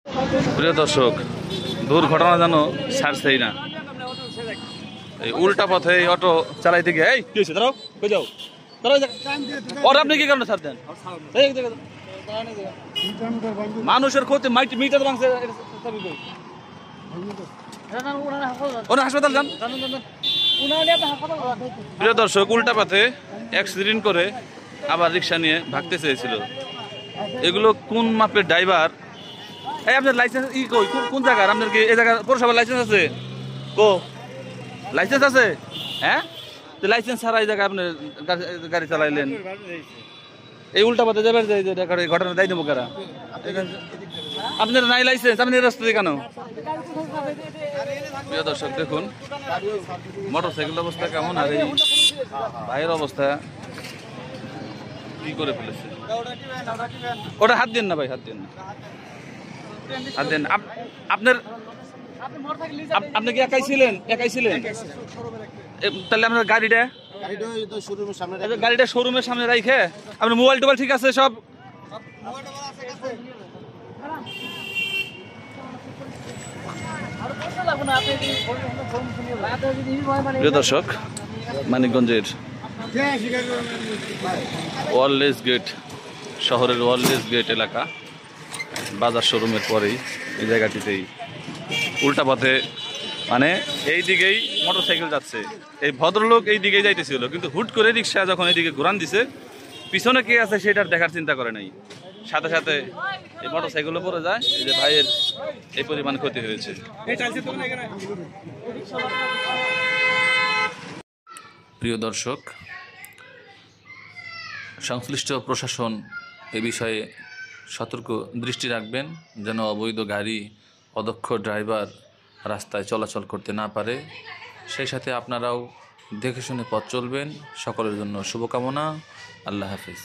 প্রিয় দর্শক, দুর্ঘটনা যেন ছাড়ছেই না। এই উল্টা পথে এই অটো চালাইতে গিয়ে এই কি হয়েছে? দাঁড়াও, কই যাও? দাঁড়াও, ওর আপনি কি কারণে ছাড় দেন? মানুষের ক্ষতি মিটার ভাঙছে। ওরা হাসপাতাল যান। প্রিয় দর্শক, উল্টা পথে অ্যাক্সিডেন্ট করে আবার রিক্সা নিয়ে ভাগতে চেয়েছিল। এগুলো কোন মাপের ড্রাইভার? এই আপনার লাইসেন্স ই কই? কোন জায়গার? আপনার কি এই জায়গার পৌরসভার লাইসেন্স আছে? কো লাইসেন্স আছে? হ্যাঁ, তো লাইসেন্স ছাড়া এই জায়গায় আপনি গাড়ি চালাইলেন। এই উল্টা পথে যাবেন, ঘটনা দায় দেবো কারা? আপনার নাই লাইসেন্স, আপনি রাস্তা দিয়ে কেন? প্রিয় দর্শক, দেখুন মোটর সাইকেলের অবস্থা কেমন, আর এই ভাইয়ের অবস্থা কি করে ফেলেছে। ওটা হাত দিন না ভাই, হাত দিন না, হাত দেন। আপনার আপনি কি একাই ছিলেন? একাই ছিলেন? তাহলে আপনার গাড়িটা শোরুমের সামনে রাখে আপনার মোবাইল টোবাইল ঠিক আছে সব? প্রিয় দর্শক, মানিকগঞ্জের ওয়ারলেস গেট, শহরের ওয়ারলেস গেট এলাকা, বাজার শোরুমের পরেই এই জায়গাটিতেই উল্টা পথে, মানে এই দিকেই মোটর সাইকেল যাচ্ছে, এই ভদ্রলোক এই দিকেই যাইতেছিল, কিন্তু হুট করে রিক্সা যখন এইদিকে ঘুরান দিছে, পিছনে কে আছে সেটার দেখার চিন্তা করে নাই, সাথে সাথে এই মোটর সাইকেলও পড়ে যায়। এই যে ভাইয়ের এই পরিমাণ ক্ষতি হয়েছে। প্রিয় দর্শক, সংশ্লিষ্ট প্রশাসন এ বিষয়ে সতর্ক দৃষ্টি রাখবেন, যেন অবৈধ গাড়ি, অদক্ষ ড্রাইভার রাস্তায় চলাচল করতে না পারে। সেই সাথে আপনারাও দেখে শুনে পথ চলবেন। সকলের জন্য শুভকামনা। আল্লাহ হাফিজ।